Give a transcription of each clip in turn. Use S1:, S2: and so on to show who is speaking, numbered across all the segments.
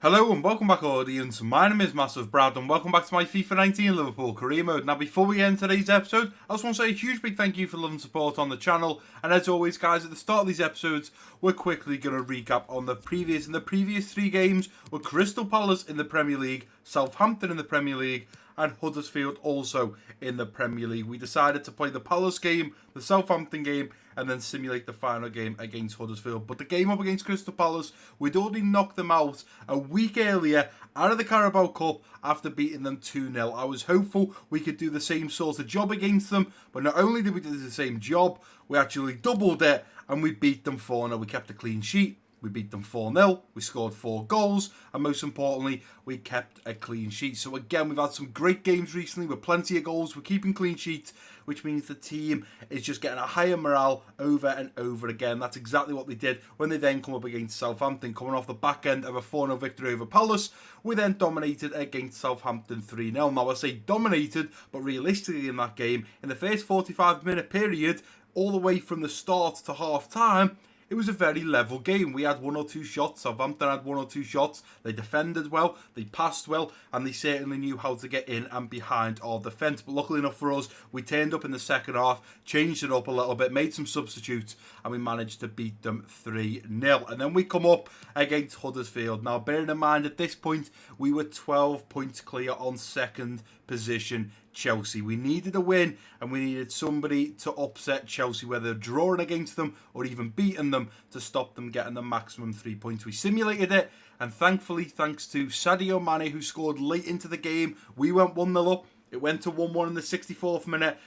S1: Hello and welcome back, audience. My name is MassiveBrad and welcome back to my FIFA 19 Liverpool career mode. Now, before we end today's episode, I just want to say a huge big thank you for love and support on the channel. And as always, guys, at the start of these episodes, we're quickly going to recap on the previous three games were Crystal Palace in the Premier League, Southampton in the Premier League, and Huddersfield also in the Premier League. We decided to play the Palace game, the Southampton game, and then simulate the final game against Huddersfield. But the game up against Crystal Palace, we'd already knocked them out a week earlier out of the Carabao Cup after beating them 2-0. I was hopeful we could do the same sort of job against them, but not only did we do the same job, we actually doubled it and we beat them 4-0. We kept a clean sheet. We beat them 4-0, we scored 4 goals, and most importantly, we kept a clean sheet. So again, we've had some great games recently with plenty of goals, we're keeping clean sheets, which means the team is just getting a higher morale over and over again. That's exactly what they did when they then come up against Southampton. Coming off the back end of a 4-0 victory over Palace, we then dominated against Southampton 3-0. Now, I say dominated, but realistically in that game, in the first 45-minute period, all the way from the start to half-time, it was a very level game. We had 1 or 2 shots. Southampton had 1 or 2 shots. They defended well, they passed well, and they certainly knew how to get in and behind our defence. But luckily enough for us, we turned up in the second half, changed it up a little bit, made some substitutes, and we managed to beat them 3-0. And then we come up against Huddersfield. Now, bearing in mind at this point, we were 12 points clear on second position Chelsea. We needed a win and we needed somebody to upset Chelsea, whether drawing against them or even beating them, to stop them getting the maximum 3 points. We simulated it, and thankfully, thanks to Sadio Mane, who scored late into the game, we went 1-0 up. It went to 1-1 in the 64th minute.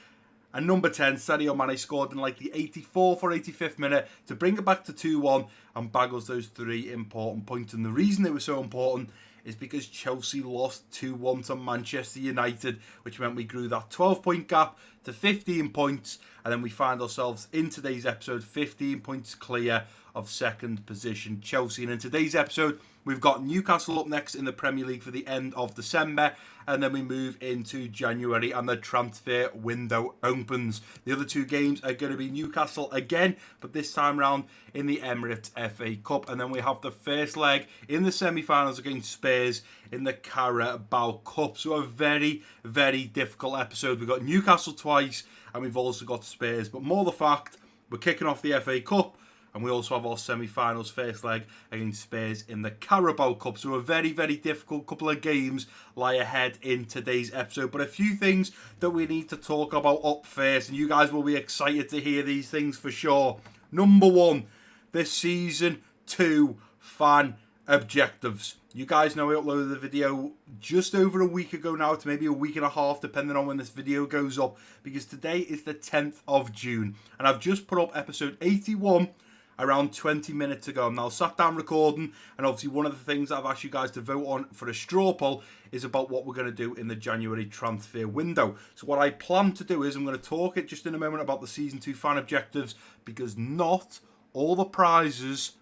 S1: And number 10, Sadio Mane, scored in like the 84th or 85th minute to bring it back to 2-1 and bag us those 3 important points. And the reason it was so important is because Chelsea lost 2-1 to Manchester United, which meant we grew that 12-point gap to 15 points, and then we find ourselves in today's episode 15 points clear of second position Chelsea. And in today's episode, we've got Newcastle up next in the Premier League for the end of December, and then we move into January and the transfer window opens. The other 2 games are going to be Newcastle again, but this time round in the Emirates FA Cup. And then we have the first leg in the semi-finals against Spurs in the Carabao Cup. So a very, very difficult episode. We've got Newcastle twice, and we've also got Spurs. But more the fact, we're kicking off the FA Cup, and we also have our semi-finals first leg against Spurs in the Carabao Cup. So a very, very difficult couple of games lie ahead in today's episode. But a few things that we need to talk about up first, and you guys will be excited to hear these things for sure. Number 1, the Season 2 fan objectives. You guys know I uploaded the video just over a week ago now, to maybe a week and a half, depending on when this video goes up, because today is the 10th of June, and I've just put up episode 81 around 20 minutes ago. I'm now sat down recording, and obviously one of the things that I've asked you guys to vote on for a straw poll is about what we're going to do in the January transfer window. So what I plan to do is I'm going to talk it just in a moment about the Season 2 fan objectives, because not all the prizes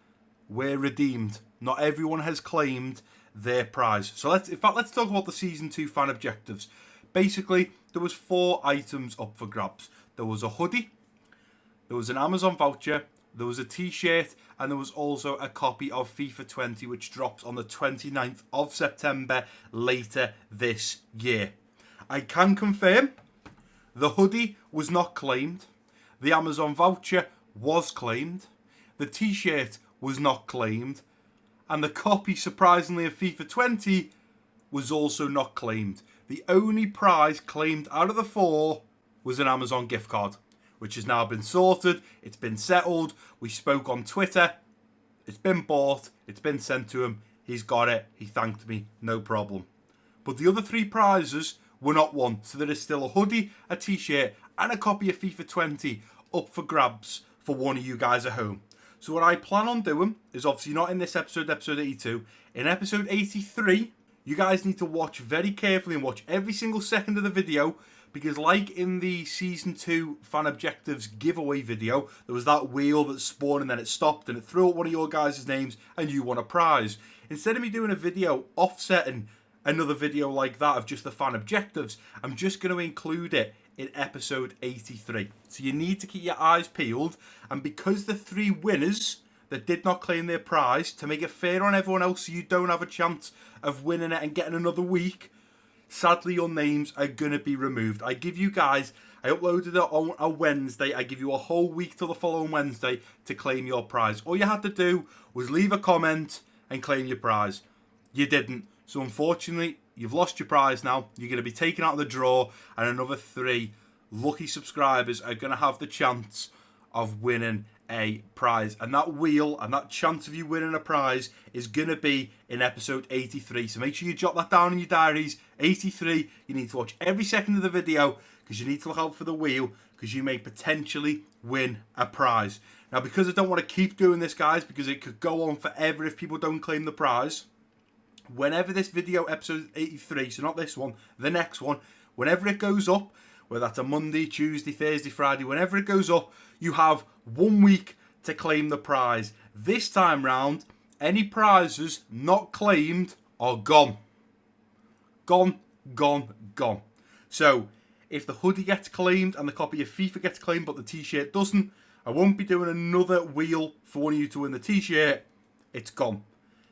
S1: were redeemed. Not everyone has claimed their prize. So let's talk about the Season 2 fan objectives. Basically, there was 4 items up for grabs. There was a hoodie, there was an Amazon voucher, there was a t-shirt, and there was also a copy of FIFA 20, which drops on the 29th of September later this year. I can confirm the hoodie was not claimed, the Amazon voucher was claimed, the t-shirt was not claimed, and the copy, surprisingly, of FIFA 20 was also not claimed. The only prize claimed out of the 4 was an Amazon gift card, which has now been sorted, it's been settled, we spoke on Twitter, it's been bought, it's been sent to him, he's got it, he thanked me, no problem. But the other 3 prizes were not won, so there is still a hoodie, a t-shirt, and a copy of FIFA 20 up for grabs for one of you guys at home. So what I plan on doing is, obviously not in this episode, episode 82, in episode 83, you guys need to watch very carefully and watch every single second of the video, because like in the Season 2 fan objectives giveaway video, there was that wheel that spawned and then it stopped and it threw out one of your guys' names and you won a prize. Instead of me doing a video offsetting another video like that of just the fan objectives, I'm just going to include it in episode 83. So you need to keep your eyes peeled, and because the 3 winners that did not claim their prize, to make it fair on everyone else so you don't have a chance of winning it and getting another week, sadly your names are going to be removed. I give you guys, I uploaded it on a Wednesday, I give you a whole week till the following Wednesday to claim your prize. All you had to do was leave a comment and claim your prize. You didn't, so unfortunately you've lost your prize now. You're going to be taken out of the draw, and another 3 lucky subscribers are going to have the chance of winning a prize. And that wheel and that chance of you winning a prize is going to be in episode 83. So make sure you jot that down in your diaries. 83, you need to watch every second of the video because you need to look out for the wheel because you may potentially win a prize. Now, because I don't want to keep doing this, guys, because it could go on forever if people don't claim the prize, whenever this video, episode 83, so not this one, the next one, whenever it goes up, whether that's a Monday, Tuesday, Thursday, Friday, whenever it goes up, you have 1 week to claim the prize. This time round, any prizes not claimed are gone. Gone, gone, gone. So, if the hoodie gets claimed and the copy of FIFA gets claimed but the t-shirt doesn't, I won't be doing another wheel for one of you to win the t-shirt. It's gone.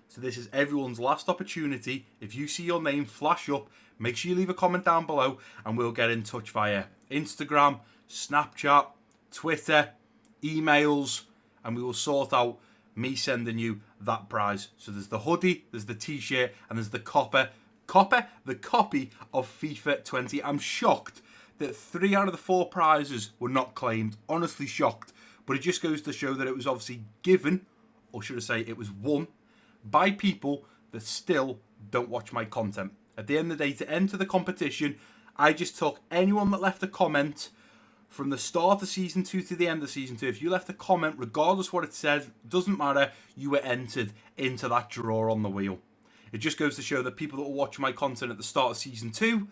S1: So this is everyone's last opportunity. If you see your name flash up, make sure you leave a comment down below and we'll get in touch via Instagram, Snapchat, Twitter, emails, and we will sort out me sending you that prize. So there's the hoodie, there's the t-shirt, and there's the copy of FIFA 20. I'm shocked that 3 out of the 4 prizes were not claimed. Honestly shocked. But it just goes to show that it was obviously given, or should I say it was won, by people that still don't watch my content. At the end of the day, to enter the competition, I just took anyone that left a comment from the start of Season 2 to the end of Season 2. If you left a comment, regardless what it said, doesn't matter, you were entered into that draw on the wheel. It just goes to show that people that will watch my content at the start of Season 2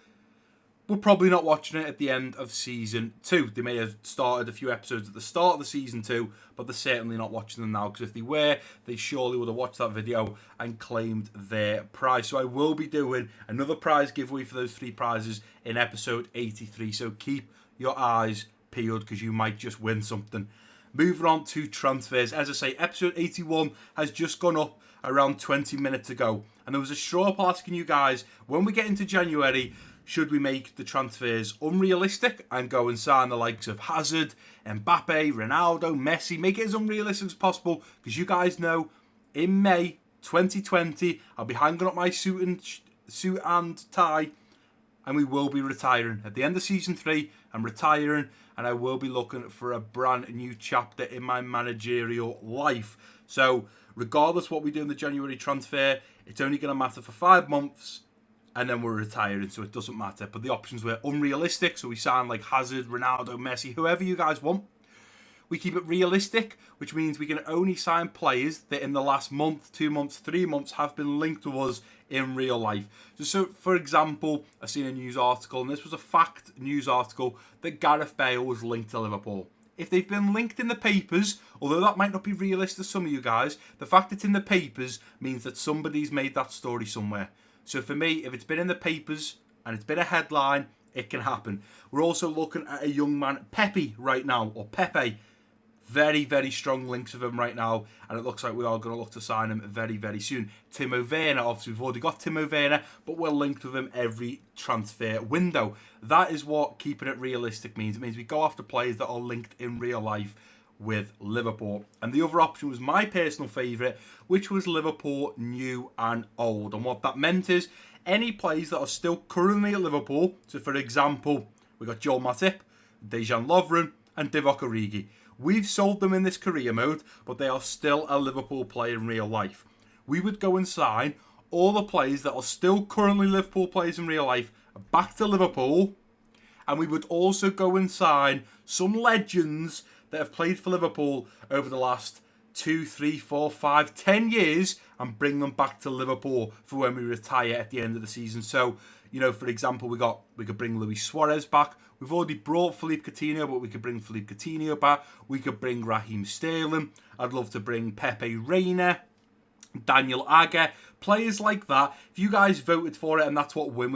S1: were probably not watching it at the end of Season 2. They may have started a few episodes at the start of the Season 2, but they're certainly not watching them now, because if they were, they surely would have watched that video and claimed their prize. So I will be doing another prize giveaway for those 3 prizes in episode 83, so keep your eyes peeled because you might just win something. Moving on to transfers. As I say, episode 81 has just gone up around 20 minutes ago, and there was a straw poll asking you guys, when we get into January, should we make the transfers unrealistic and go and sign the likes of Hazard, Mbappe, Ronaldo, Messi, make it as unrealistic as possible, because you guys know in May 2020 I'll be hanging up my suit and tie, and we will be retiring. At the end of Season 3, I'm retiring, and I will be looking for a brand new chapter in my managerial life. So, regardless what we do in the January transfer, it's only going to matter for 5 months, and then we're retiring, so it doesn't matter. But the options were unrealistic, so we sign like Hazard, Ronaldo, Messi, whoever you guys want. We keep it realistic, which means we can only sign players that in the last month, 2 months, 3 months have been linked to us in real life. So for example, I seen a news article, and this was a fact news article, that Gareth Bale was linked to Liverpool. If they've been linked in the papers, although that might not be realistic to some of you guys, the fact it's in the papers means that somebody's made that story somewhere. So for me, if it's been in the papers and it's been a headline, it can happen. We're also looking at a young man, Pepe, right now, or Pepe. Very, very strong links with him right now, and it looks like we are going to look to sign him very, very soon. Timo Werner, obviously we've already got Timo Werner, but we're linked with him every transfer window. That is what keeping it realistic means. It means we go after players that are linked in real life with Liverpool. And the other option was my personal favourite, which was Liverpool new and old. And what that meant is any players that are still currently at Liverpool, so for example, we got Joel Matip, Dejan Lovren and Divock Origi. We've sold them in this career mode, but they are still a Liverpool player in real life. We would go and sign all the players that are still currently Liverpool players in real life back to Liverpool, and we would also go and sign some legends that have played for Liverpool over the last 2, 3, 4, 5, 10 years and bring them back to Liverpool for when we retire at the end of the season. So, you know, for example, we could bring Luis Suarez back. We've already brought Philippe Coutinho, but we could bring Philippe Coutinho back. We could bring Raheem Sterling. I'd love to bring Pepe Reina, Daniel Agger, players like that. If you guys voted for it and that's what won,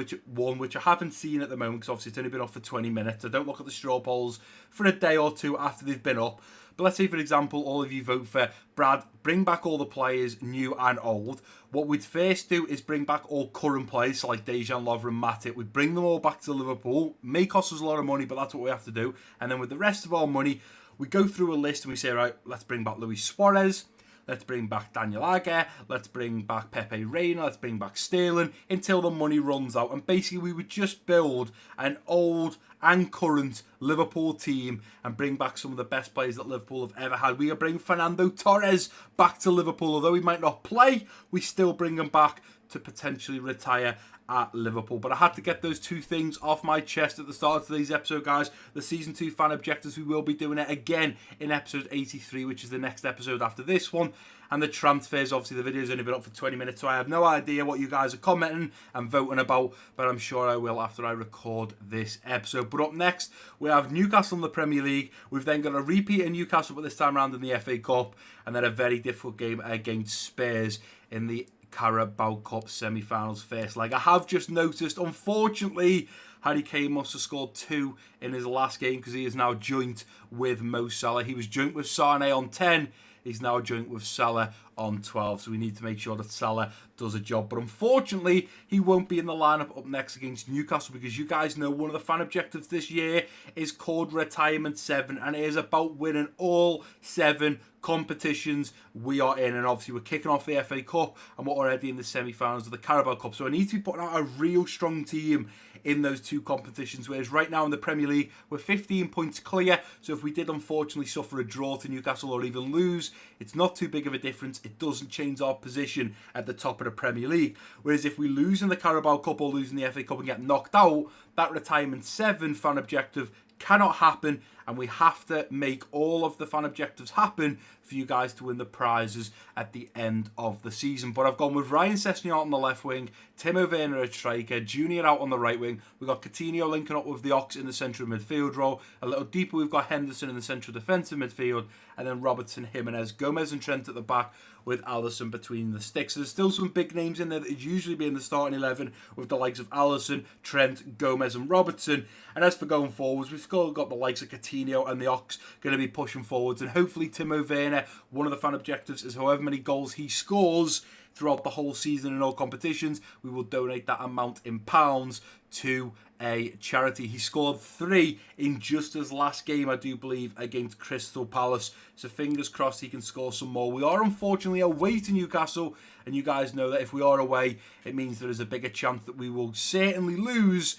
S1: which I haven't seen at the moment because obviously it's only been up for 20 minutes. I don't look at the straw polls for a day or two after they've been up. But let's say, for example, all of you vote for Brad, bring back all the players, new and old. What we'd first do is bring back all current players, so like Dejan, Lovren, Matip. We'd bring them all back to Liverpool. May cost us a lot of money, but that's what we have to do. And then with the rest of our money, we go through a list and we say, right, let's bring back Luis Suarez. Let's bring back Daniel Agger. Let's bring back Pepe Reina. Let's bring back Sterling until the money runs out. And basically, we would just build an old and current Liverpool team and bring back some of the best players that Liverpool have ever had. We are bringing Fernando Torres back to Liverpool. Although he might not play, we still bring him back to potentially retire at Liverpool. But I had to get those two things off my chest at the start of today's episode, guys. The Season 2 fan objectives, we will be doing it again in episode 83, which is the next episode after this one. And the transfers, obviously the video's only been up for 20 minutes, so I have no idea what you guys are commenting and voting about, but I'm sure I will after I record this episode. But up next, we have Newcastle in the Premier League. We've then got a repeat in Newcastle, but this time around in the FA Cup, and then a very difficult game against Spurs in the Carabao Cup semi-finals first leg. I have just noticed, unfortunately, Harry Kane must have scored 2 in his last game because he is now joint with Mo Salah. He was joint with Sane on 10. He's now joint with Salah on 12, so we need to make sure that Salah does a job. But unfortunately, he won't be in the lineup up next against Newcastle because you guys know one of the fan objectives this year is called Retirement 7, and it is about winning all 7 competitions we are in. And obviously, we're kicking off the FA Cup, and we're already in the semi-finals of the Carabao Cup. So I need to be putting out a real strong team in those 2 competitions, whereas right now in the Premier League, we're 15 points clear. So if we did unfortunately suffer a draw to Newcastle or even lose, it's not too big of a difference. It doesn't change our position at the top of the Premier League. Whereas if we lose in the Carabao Cup or lose in the FA Cup and get knocked out, that Retirement 7 fan objective cannot happen, and we have to make all of the fan objectives happen for you guys to win the prizes at the end of the season. But I've gone with Ryan Sessegnon on the left wing, Timo Werner at striker, Junior out on the right wing. We've got Coutinho linking up with the Ox in the central midfield role. A little deeper, we've got Henderson in the central defensive midfield, and then Robertson, Jimenez, Gomez and Trent at the back with Alisson between the sticks. So there's still some big names in there that would usually be in the starting 11 with the likes of Alisson, Trent, Gomez and Robertson. And as for going forwards, we've still got the likes of Coutinho and the Ox going to be pushing forwards. And hopefully Timo Werner, one of the fan objectives is however many goals he scores throughout the whole season in all competitions, we will donate that amount in pounds to a charity. He scored 3 in just his last game, I do believe, against Crystal Palace. So fingers crossed he can score some more. We are unfortunately away to Newcastle, and you guys know that if we are away, it means there is a bigger chance that we will certainly lose,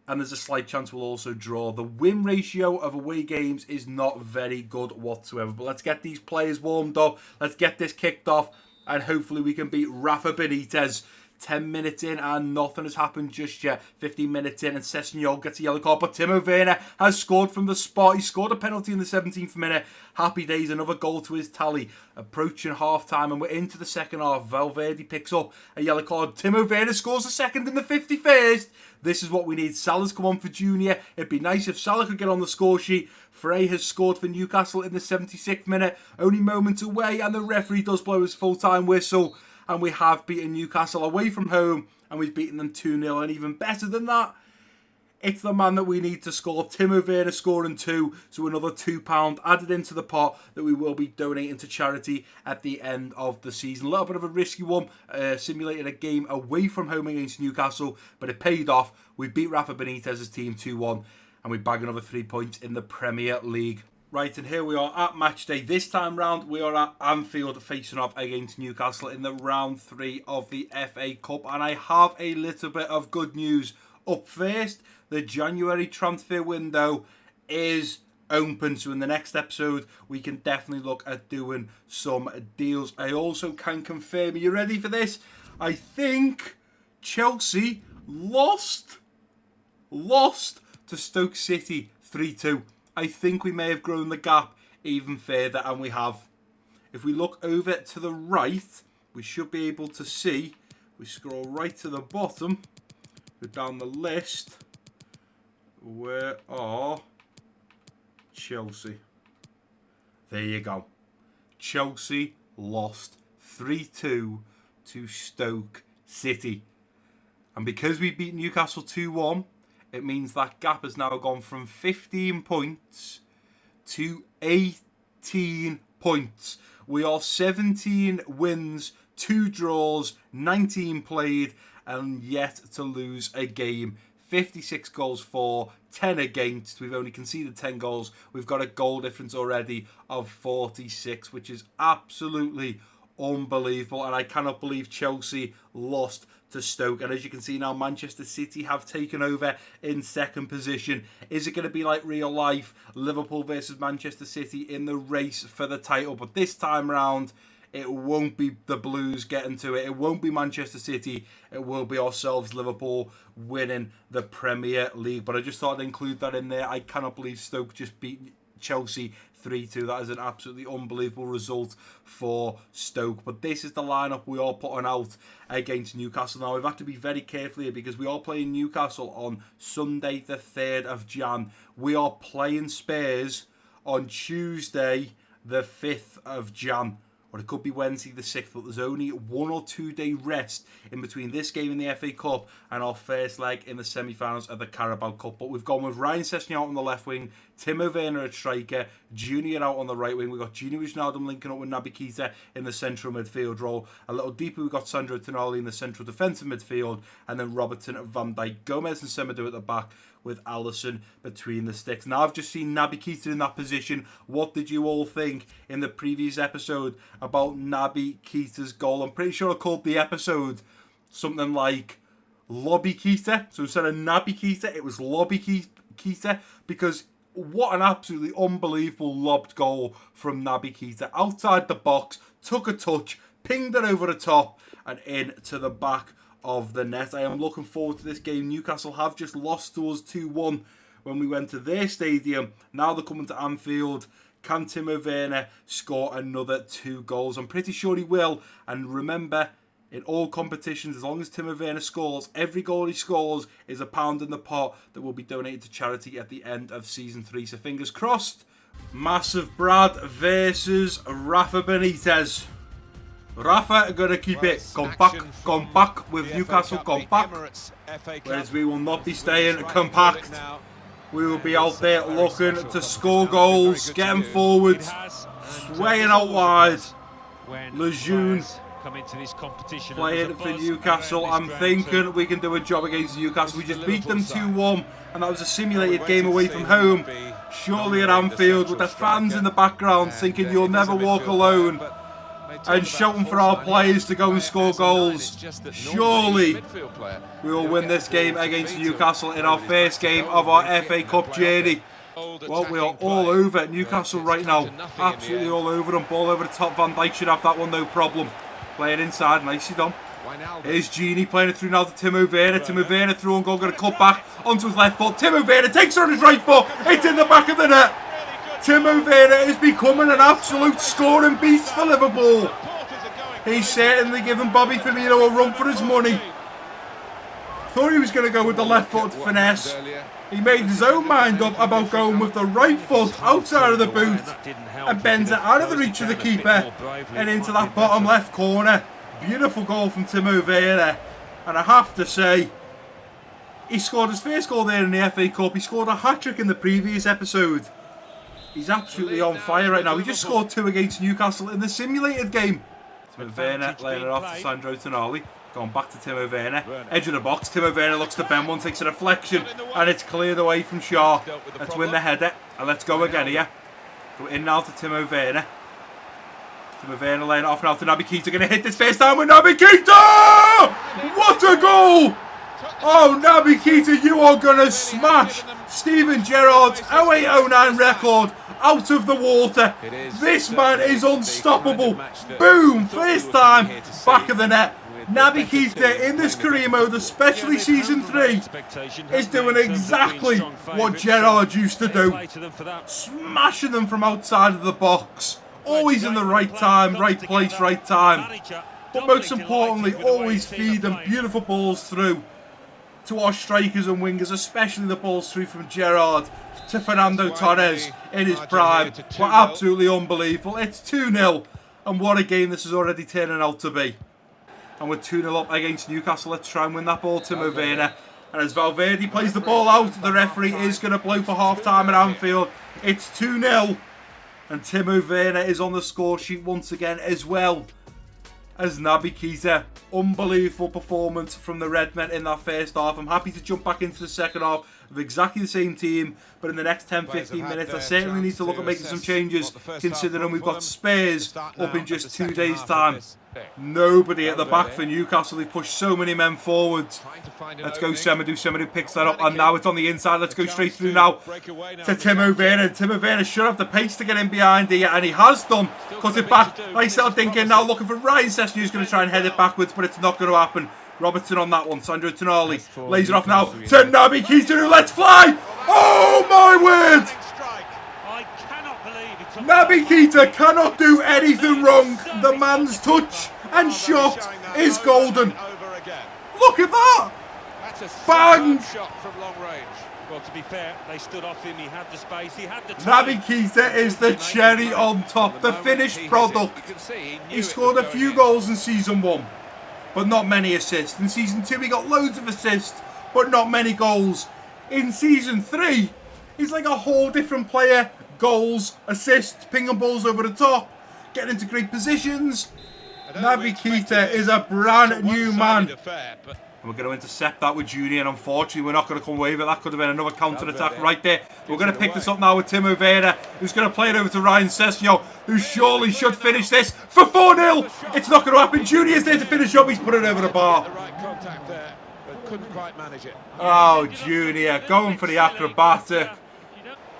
S1: and there's a slight chance we'll also draw. The win ratio of away games is not very good whatsoever. But let's get these players warmed up. Let's get this kicked off, and hopefully we can beat Rafa Benitez. 10 minutes in and nothing has happened just yet. 15 minutes in and Sessegnon gets a yellow card, but Timo Werner has scored from the spot. He scored a penalty in the 17th minute. Happy days, another goal to his tally. Approaching half-time and we're into the second half. Valverde picks up a yellow card. Timo Werner scores the second in the 51st. This is what we need. Salah's come on for Junior. It'd be nice if Salah could get on the score sheet. Frey has scored for Newcastle in the 76th minute. Only moments away and the referee does blow his full-time whistle. And we have beaten Newcastle away from home, and we've beaten them 2-0. And even better than that, it's the man that we need to score. Timo Werner scoring 2, so another £2 added into the pot that we will be donating to charity at the end of the season. A little bit of a risky one, simulated a game away from home against Newcastle, but it paid off. We beat Rafa Benitez's team 2-1, and we bag another 3 points in the Premier League. Right, and here we are at match day. This time round, we are at Anfield facing off against Newcastle in the round 3 of the FA Cup. And I have a little bit of good news. Up first, the January transfer window is open. So in the next episode, we can definitely look at doing some deals. I also can confirm, are you ready for this? I think Chelsea lost to Stoke City 3-2. I think we may have grown the gap even further, and we have. If we look over to the right, we should be able to see, we scroll right to the bottom, go down the list, where are Chelsea? There you go. Chelsea lost 3-2 to Stoke City. And because we beat Newcastle 2-1, it means that gap has now gone from 15 points to 18 18 points. We are 17 wins, 2 draws, 19 played, and yet to lose a game. 56 goals for, 10 against. We've only conceded 10 goals. We've got a goal difference already of 46, which is absolutely unbelievable. And I cannot believe Chelsea lost to Stoke. And as you can see now, Manchester City have taken over in second position. Is it going to be like real life? Liverpool versus Manchester City in the race for the title. But this time round, it won't be the Blues getting to it. It won't be Manchester City. It will be ourselves, Liverpool, winning the Premier League. But I just thought I'd include that in there. I cannot believe Stoke just beat Chelsea 3-2. That is an absolutely unbelievable result for Stoke. But this is the lineup we are putting out against Newcastle. Now, we've had to be very careful here because we are playing Newcastle on Sunday, the 3rd of Jan. We are playing Spurs on Tuesday, the 5th of Jan. Or it could be Wednesday the 6th, but there's only 1 or 2 day rest in between this game in the FA Cup and our first leg in the semi-finals of the Carabao Cup. But we've gone with Ryan Sessegnon out on the left wing, Timo Werner at striker, Junior out on the right wing. We've got Gini Wijnaldum linking up with Naby Keita in the central midfield role. A little deeper, we've got Sandro Tonali in the central defensive midfield, and then Robertson, Van Dijk, Gomez and Semedo at the back, with Alisson between the sticks. Now, I've just seen Naby Keita in that position. What did you all think in the previous episode about Naby Keita's goal? I'm pretty sure I called the episode something like Lobby Keita. So instead of Naby Keita, it was Lobby Keita, because what an absolutely unbelievable lobbed goal from Naby Keita. Outside the box, took a touch, pinged it over the top and into the back of the net. I am looking forward to this game. Newcastle have just lost to us 2-1 when we went to their stadium. Now they're coming to Anfield. Can Timo Werner score another 2 goals? I'm pretty sure he will. And remember, in all competitions, as long as Timo Werner scores, every goal he scores is £1 in the pot that will be donated to charity at the end of season 3. So fingers crossed. MassiveBrad versus Rafa Benitez. Rafa are going to keep it compact with Newcastle compact, whereas we will not be staying compact. We will be out there looking to score goals, getting forward, swaying out wide. Lejeune playing for Newcastle. I'm thinking we can do a job against Newcastle. We just beat them 2-1, and that was a simulated game away from home. Surely at Anfield, with the fans in the background thinking you'll never walk alone, and shouting for our players to go and score goals. Surely we will win this game against Newcastle in our first game of our FA Cup journey. Well, we are all over Newcastle right now. Absolutely all over them. Ball over the top. Van Dijk should have that one, no problem. Playing inside, nicely done. Here's Gini playing it through now to Timo Werner. Timo Werner through on goal, going to cut back onto his left foot. Timo Werner takes it on his right foot. It's in the back of the net. Timo Werner is becoming an absolute scoring beast for Liverpool. He's certainly giving Bobby Firmino a run for his money. Thought he was going to go with the left foot finesse. He made his own mind up about going with the right foot outside of the boot and bends it out of the reach of the keeper and into that bottom left corner. Beautiful goal from Timo Werner. And I have to say, he scored his first goal there in the FA Cup. He scored a hat-trick in the previous episode. He's absolutely on fire right now. He just scored 2 against Newcastle in the simulated game. Timo Werner laying it off to Sandro Tonali. Going back to Timo Werner. Edge of the box. Timo Werner looks to Ben. One takes a deflection. And it's cleared away from Shaw. Let's win the header. And let's go again here. Go in now to Timo Werner. Timo Werner laying it off now to Naby Keita. Going to hit this first time with Naby Keita! What a goal! Oh, Naby Keita, you are going to smash Steven Gerrard's 08-09 record out of the water. This man is unstoppable. Boom, first time, back of the net. Naby Keita in this career mode, especially season 3, is doing exactly what Gerrard used to do. Smashing them from outside of the box. Always in the right time, right place, right time. But most importantly, always feed them beautiful balls through to our strikers and wingers, especially the balls through from Gerrard to Fernando Torres in his prime. Were absolutely unbelievable. It's 2-0, and what a game this is already turning out to be. And we're 2-0 up against Newcastle. Let's try and win that ball, Timo Werner. And as Valverde plays the ball out, the referee is going to blow for half-time at Anfield. It's 2-0. And Timo Werner is on the score sheet once again, as well as Naby Keita. Unbelievable performance from the Redmen in that first half. I'm happy to jump back into the second half of exactly the same team, but in the next 10-15 minutes I certainly need to look at making some changes, considering we've got Spurs up in just 2 days' time. Nobody at the back for Newcastle. They've pushed so many men forwards. Let's go Semedo. Semedo picks that up, and now it's on the inside. Let's go straight through now to Timo Werner. Timo Werner should have the pace to get in behind here, and he has done. Cut it back. Nice little dink in. Now looking for Ryan Sessegnon, who's going to try and head it backwards, but it's not going to happen. Robertson on that one. Sandro Tonali lays it off now to Naby Keita, who lets fly. Oh my word! Naby Keita cannot do anything wrong. The man's touch and shot is golden. Look at that! Bang!
S2: Well, to be fair, they stood off him. He had the space. He had the
S1: time. Naby Keita is the cherry on top, the finished product. He scored a few goals in Season 1, but not many assists. In Season 2, he got loads of assists, but not many goals. In Season 3, he's like a whole different player. Goals, assists, pinging balls over the top, getting into great positions. Naby Keita is a brand new man. And we're going to intercept that with Junior, and unfortunately we're not going to come away with it. That could have been another counter-attack right there. We're going to pick this up now with Timo Werner, who's going to play it over to Ryan Sessegnon, who surely should finish this for 4-0. It's not going to happen. Junior's there to finish up. He's put it over the bar.
S2: Couldn't quite manage it.
S1: Oh, Junior going for the acrobatic.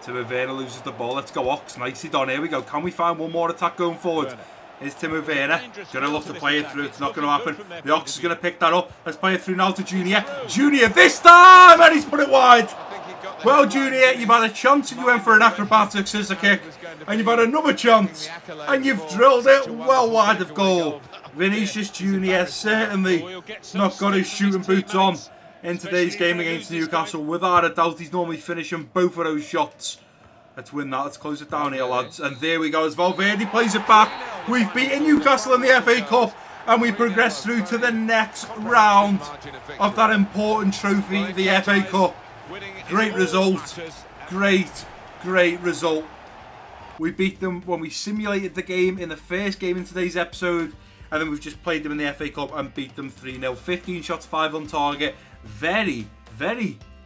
S1: Timo Werner loses the ball. Let's go Ox. Nicely done. Here we go. Can we find one more attack going forward? Here's Timo Werner. Going to look to play it through. It's not going to happen. The Ox is going to pick that up. Let's play it through now to Junior. Junior this time! And he's put it wide. Well, Junior, you've had a chance and you went for an acrobatic scissor kick. And you've had another chance. And you've drilled it well wide of goal. Vinicius Junior certainly not got his shooting boots on in today's game against Newcastle. Without a doubt, he's normally finishing both of those shots. Let's win that. Let's close it down here, lads. And there we go. As Valverde plays it back, we've beaten Newcastle in the FA Cup, and we progress through to the next round of that important trophy, the FA Cup. Great result. Great result. We beat them when we simulated the game in the first game in today's episode, and then we've just played them in the FA Cup and beat them 3-0. 15 shots, 5 on target. Very,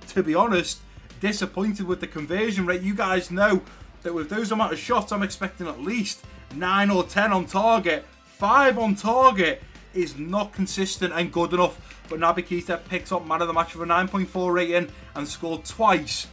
S1: to be honest, disappointed with the conversion rate. You guys know that with those amount of shots, I'm expecting at least 9 or 10 on target. 5 on target is not consistent and good enough. But Naby Keita picks up man of the match with a 9.4 rating and scored twice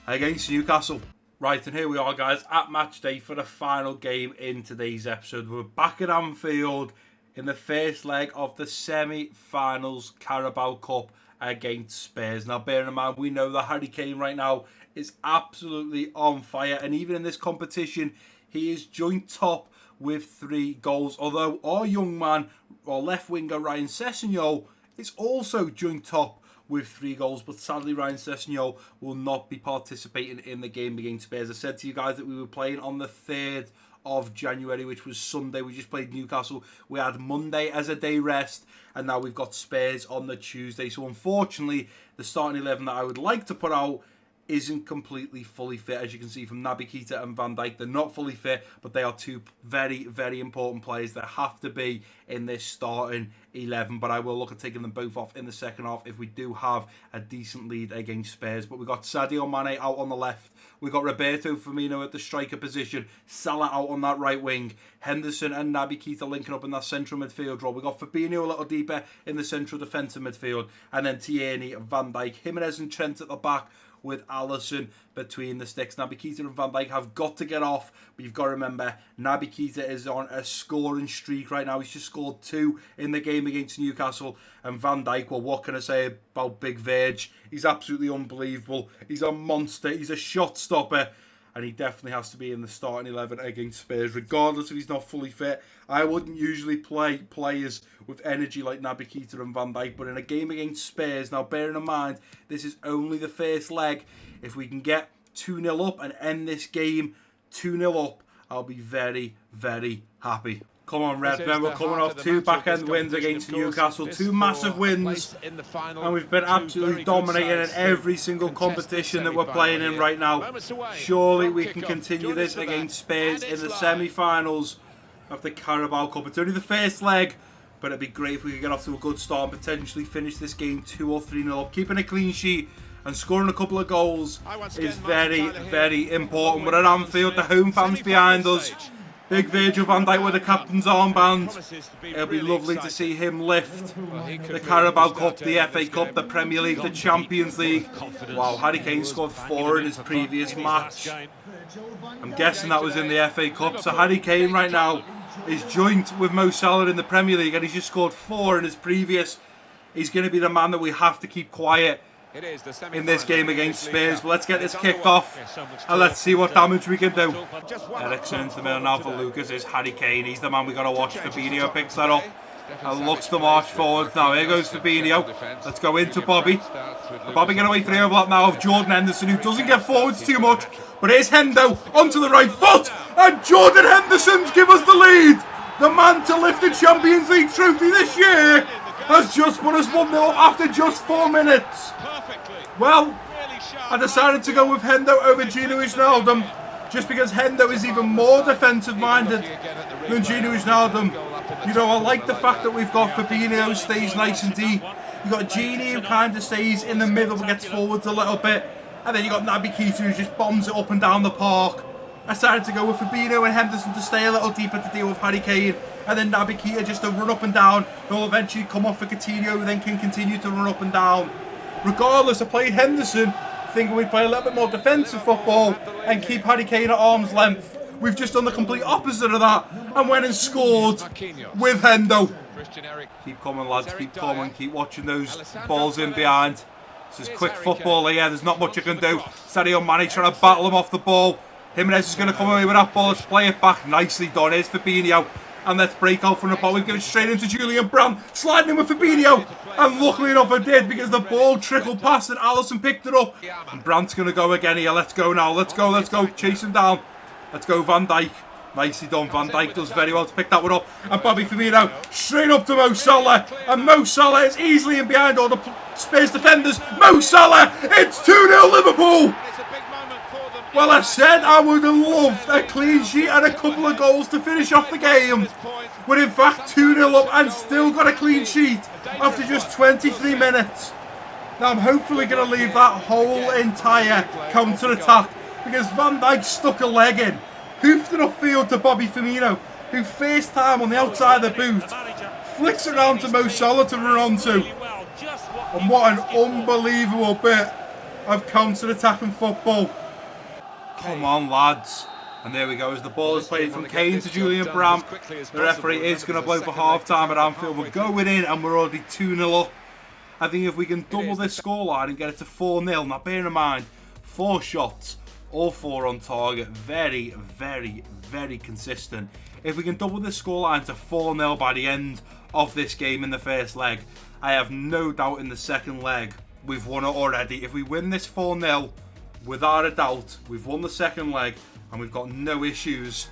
S1: against Newcastle. Right, and here we are, guys, at match day for the final game in today's episode. We're back at Anfield in the first leg of the semi-finals Carabao Cup against Spurs. Now, bearing in mind, we know that Harry Kane right now is absolutely on fire, and even in this competition, he is joint top with 3 goals. Although our young man, our left winger Ryan Sessegnon, is also joint top with 3 goals, but sadly Ryan Sessegnon will not be participating in the game against Spurs. I said to you guys that we were playing on the 3rd of January, which was Sunday. We just played Newcastle. We had Monday as a day rest, and now we've got Spurs on the Tuesday. So unfortunately, the starting 11 that I would like to put out isn't completely fully fit. As you can see from Naby Keita and Van Dijk, they're not fully fit, but they are 2 very important players that have to be in this starting 11. But I will look at taking them both off in the second half if we do have a decent lead against Spurs. But we've got Sadio Mane out on the left. We've got Roberto Firmino at the striker position. Salah out on that right wing. Henderson and Naby Keita linking up in that central midfield role. We've got Fabinho a little deeper in the central defensive midfield. And then Tierney, Van Dijk, Jimenez and Trent at the back, with Alisson between the sticks. Naby Keita and Van Dijk have got to get off, but you've got to remember, Naby Keita is on a scoring streak right now. He's just scored 2 in the game against Newcastle. And Van Dijk, well, what can I say about Big Verge? He's absolutely unbelievable. He's a monster. He's a shot stopper. And he definitely has to be in the starting 11 against Spurs, regardless if he's not fully fit. I wouldn't usually play players with energy like Naby Keita and Van Dijk, but in a game against Spurs, now bearing in mind, this is only the first leg. If we can get 2-0 up and end this game 2-0 up, I'll be very happy. Come on, Redmen, we're coming off 2 back-end wins against Newcastle, 2 massive wins, and we've been absolutely dominating in every single competition that we're playing in right now. Surely we can continue this against Spurs in the semi-finals of the Carabao Cup. It's only the first leg, but it'd be great if we could get off to a good start and potentially finish this game 2 or 3-0 up. Keeping a clean sheet and scoring a couple of goals is very, very important. We're at Anfield, the home fans behind us. Big Virgil van Dijk with the captain's armband. It'll be lovely to see him lift the Carabao Cup, the FA Cup, the Premier League, the Champions League. Wow, Harry Kane scored 4 in his previous match. I'm guessing that was in the FA Cup. So Harry Kane right now is joint with Mo Salah in the Premier League, and he's just scored 4 in his previous. He's going to be the man that we have to keep quiet in this game against Spurs. But let's get this kicked off and let's see what damage we can do. Eriksen into the middle now for Lucas. Is Harry Kane. He's the man we got to watch. Fabinho picks that up and looks to march forward. Now here goes Fabinho. Let's go into Bobby. Bobby getting away for the overlap now of Jordan Henderson, who doesn't get forwards too much. But here's Hendo onto the right foot, and Jordan Henderson's give us the lead. The man to lift the Champions League trophy this year has just put us 1-0 up after just 4 minutes. Well, I decided to go with Hendo over Gino Wijnaldum, just because Hendo is even more defensive-minded than Gino Wijnaldum. You know, I like the fact that we've got Fabinho stays nice and deep. You've got Gini who kind of stays in the middle but gets forwards a little bit. And then you've got Naby Keita who just bombs it up and down the park. I decided to go with Fabinho and Henderson to stay a little deeper to deal with Harry Kane. And then Naby Keita just to run up and down. He'll eventually come off for Coutinho, who then can continue to run up and down. Regardless, I played Henderson, thinking we'd play a little bit more defensive football and keep Harry Kane at arm's length. We've just done the complete opposite of that and went and scored with Hendo. Keep coming, lads, keep coming, keep watching those balls in behind. This is quick football here, there's not much you can do. Sadio Mane trying to battle him off the ball. Jimenez is going to come away with that ball, let's play it back. Nicely done, here's Fabinho. And let's break out from the ball. We've given straight into Julian Brandt, sliding in with Fabinho. And luckily enough I did, because the ball trickled past and Alisson picked it up. And Brandt's going to go again here. Let's go now. Let's go. Chase him down. Let's go, Van Dijk. Nicely done. Van Dijk does very well to pick that one up. And Bobby Firmino straight up to Mo Salah. And Mo Salah is easily in behind all the Spurs defenders. Mo Salah, it's 2-0 Liverpool. Well, I said I would have loved a clean sheet and a couple of goals to finish off the game. We're in fact 2-0 up and still got a clean sheet after just 23 minutes. Now I'm hopefully going to leave that whole entire counter-attack, because Van Dijk stuck a leg in, hoofed it upfield to Bobby Firmino, who first time on the outside of the boot, flicks it around to Mo Salah to run onto. And what an unbelievable bit of counter-attacking football. Come on, lads. And there we go, as the ball is played from Kane to Julian Brandt. The referee is going to blow for half-time at Anfield. We're going in and we're already 2-0 up. I think if we can double this scoreline and get it to 4-0, now bear in mind, 4 shots, all 4 on target, very, very, very consistent. If we can double this scoreline to 4-0 by the end of this game in the first leg, I have no doubt in the second leg we've won it already. If we win this 4-0, without a doubt, we've won the second leg and we've got no issues,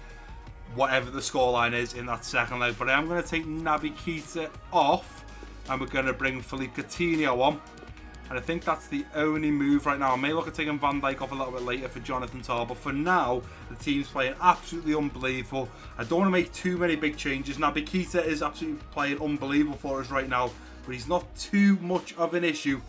S1: whatever the scoreline is in that second leg. But I am going to take Naby Keita off and we're going to bring Philippe Coutinho on. And I think that's the only move right now. I may look at taking Van Dijk off a little bit later for Jonathan Tah, but for now, the team's playing absolutely unbelievable. I don't want to make too many big changes. Naby Keita is absolutely playing unbelievable for us right now, but he's not too much of an issue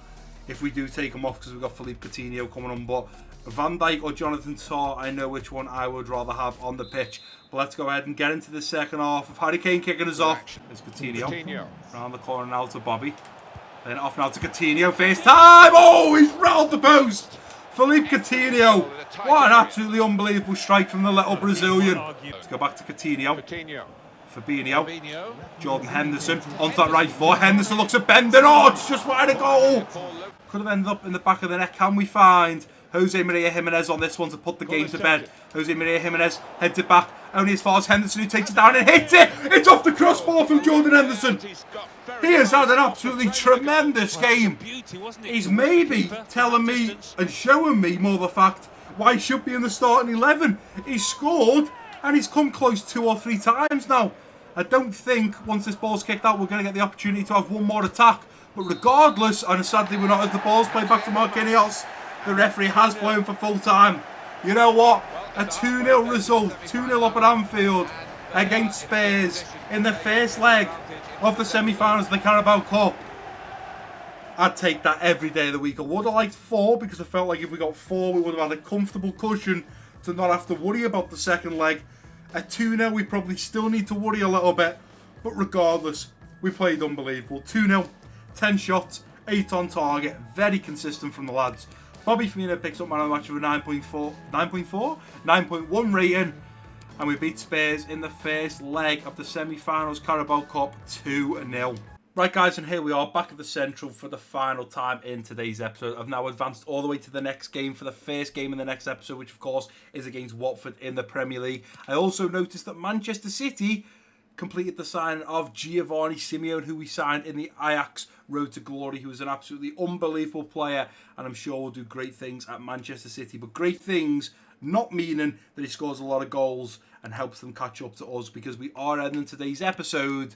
S1: if we do take him off, because we've got Philippe Coutinho coming on. But Van Dijk or Jonathan Tah, I know which one I would rather have on the pitch. But let's go ahead and get into the second half of Harry Kane kicking us off. There's Coutinho. Round the corner now to Bobby. Then off now to Coutinho. First time. Oh, he's round the post. Philippe Coutinho. What an absolutely unbelievable strike from the little Brazilian. Let's go back to Coutinho. Fabinho, Jordan Henderson onto that right foot. Henderson looks at bending. Oh, it's just wide of goal. Could have ended up in the back of the net. Can we find Jose Maria Jimenez on this one to put the game to bed? Jose Maria Jimenez heads it back only as far as Henderson, who takes it down and hits it. It's off the crossbar from Jordan Henderson. He has had an absolutely tremendous game. He's maybe telling me and showing me more the fact why he should be in the starting 11. He's scored and he's come close 2 or 3 times now. I don't think once this ball's kicked out we're going to get the opportunity to have one more attack. But regardless, and sadly we're not, as the ball's played back to Marquinhos, the referee has blown for full time. You know what? A 2-0 result, 2-0 up at Anfield against Spurs in the first leg of the semi-finals of the Carabao Cup. I'd take that every day of the week. I would have liked 4 because I felt like if we got 4 we would have had a comfortable cushion to not have to worry about the second leg. At 2-0 we probably still need to worry a little bit, but regardless, we played unbelievable. 2-0, 10 shots, 8 on target, very consistent from the lads. Bobby Firmino picks up man of the match with a 9.1 rating, and we beat Spurs in the first leg of the semi-finals Carabao Cup 2-0. Right guys, and here we are back at the Central for the final time in today's episode. I've now advanced all the way to the next game for the first game in the next episode, which of course is against Watford in the Premier League. I also noticed that Manchester City completed the signing of Giovanni Simeone, who we signed in the Ajax Road to Glory, who is an absolutely unbelievable player, and I'm sure will do great things at Manchester City. But great things not meaning that he scores a lot of goals and helps them catch up to us, because we are ending today's episode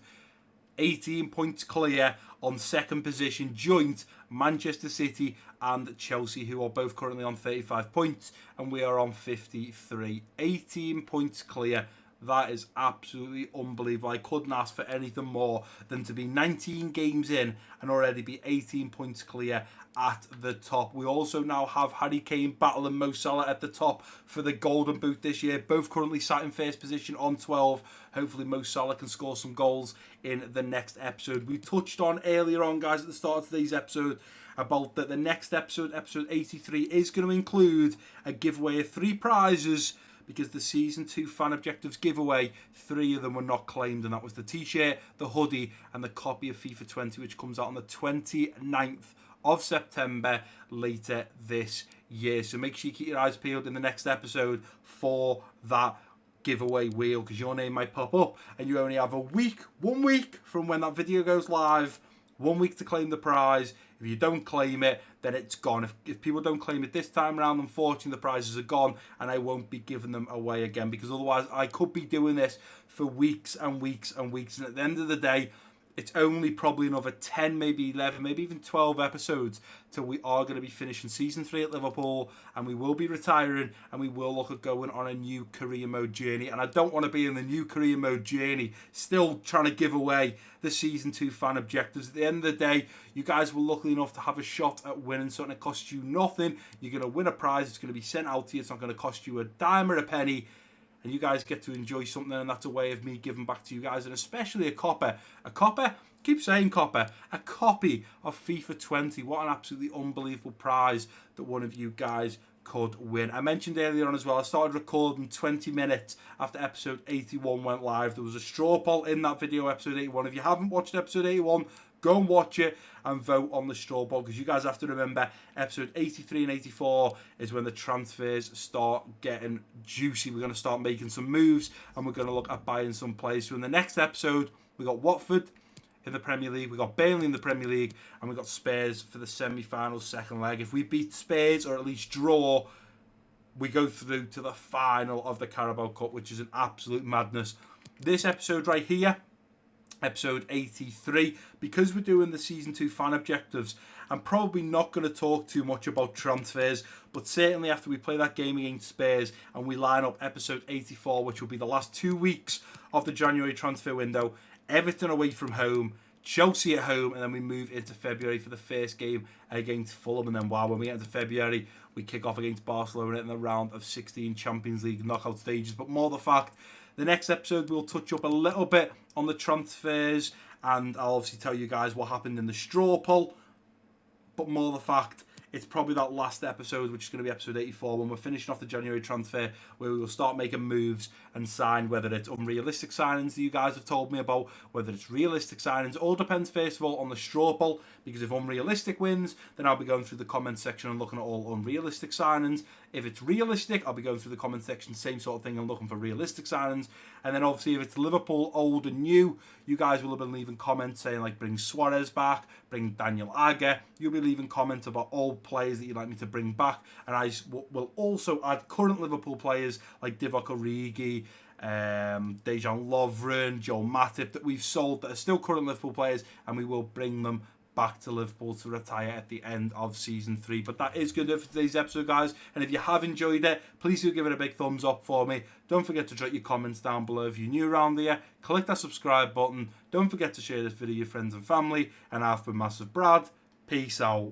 S1: 18 points clear on second position, joint Manchester City and Chelsea, who are both currently on 35 points, and we are on 53. 18 points clear. That is absolutely unbelievable. I couldn't ask for anything more than to be 19 games in and already be 18 points clear at the top. We also now have Harry Kane battling Mo Salah at the top for the Golden Boot this year. Both currently sat in first position on 12. Hopefully Mo Salah can score some goals in the next episode. We touched on earlier on, guys, at the start of today's episode, about that the next episode, episode 83, is going to include a giveaway of 3 prizes, because the Season 2 Fan Objectives giveaway, 3 of them were not claimed, and that was the t-shirt, the hoodie, and the copy of FIFA 20, which comes out on the 29th of September later this year. So make sure you keep your eyes peeled in the next episode for that giveaway wheel, because your name might pop up, and you only have 1 week from when that video goes live, 1 week to claim the prize. If you don't claim it, then it's gone. If people don't claim it this time around, unfortunately the prizes are gone, and I won't be giving them away again, because otherwise I could be doing this for weeks and weeks and weeks, and at the end of the day, it's only probably another 10, maybe 11, maybe even 12 episodes till we are going to be finishing Season 3 at Liverpool, and we will be retiring, and we will look at going on a new career mode journey. And I don't want to be in the new career mode journey still trying to give away the Season 2 fan objectives. At the end of the day, you guys were lucky enough to have a shot at winning something. It costs you nothing. You're going to win a prize. It's going to be sent out to you. It's not going to cost you a dime or a penny. And you guys get to enjoy something, and that's a way of me giving back to you guys, and especially a copy. A copy? Keep saying copy. A copy of FIFA 20. What an absolutely unbelievable prize that one of you guys could win. I mentioned earlier on as well, I started recording 20 minutes after episode 81 went live. There was a straw poll in that video, episode 81. If you haven't watched episode 81, go and watch it and vote on the straw poll, because you guys have to remember episode 83 and 84 is when the transfers start getting juicy. We're going to start making some moves, and we're going to look at buying some players. So in the next episode, we got Watford in the Premier League, we got Burnley in the Premier League, and we got Spurs for the semi-final second leg. If we beat Spurs, or at least draw, we go through to the final of the Carabao Cup, which is an absolute madness. This episode right here, episode 83, because we're doing the Season 2 fan objectives, I'm probably not going to talk too much about transfers, but certainly after we play that game against Spurs and we line up episode 84, which will be the last 2 weeks of the January transfer window, Everton away from home, Chelsea at home, and then we move into February for the first game against Fulham. And then when we get into February, we kick off against Barcelona in the round of 16 Champions League knockout stages. But more the fact, the next episode we'll touch up a little bit on the transfers, and I'll obviously tell you guys what happened in the straw poll. But more the fact, it's probably that last episode, which is going to be episode 84, when we're finishing off the January transfer, where we will start making moves and sign, whether it's unrealistic signings that you guys have told me about, whether it's realistic signings. All depends, first of all, on the straw poll, because if unrealistic wins, then I'll be going through the comment section and looking at all unrealistic signings. If it's realistic, I'll be going through the comment section, same sort of thing, and looking for realistic signings. And then obviously if it's Liverpool, old and new, you guys will have been leaving comments saying like bring Suarez back, bring Daniel Agger. You'll be leaving comments about old players that you'd like me to bring back. And I will also add current Liverpool players like Divock Origi, Dejan Lovren, Joel Matip that we've sold that are still current Liverpool players, and we will bring them back to Liverpool to retire at the end of season 3. But that is good for today's episode, guys, and if you have enjoyed it, please do give it a big thumbs up for me. Don't forget to drop your comments down below if you're new around here. Click that subscribe button. Don't forget to share this video with your friends and family, and I've been Massive Brad. Peace out.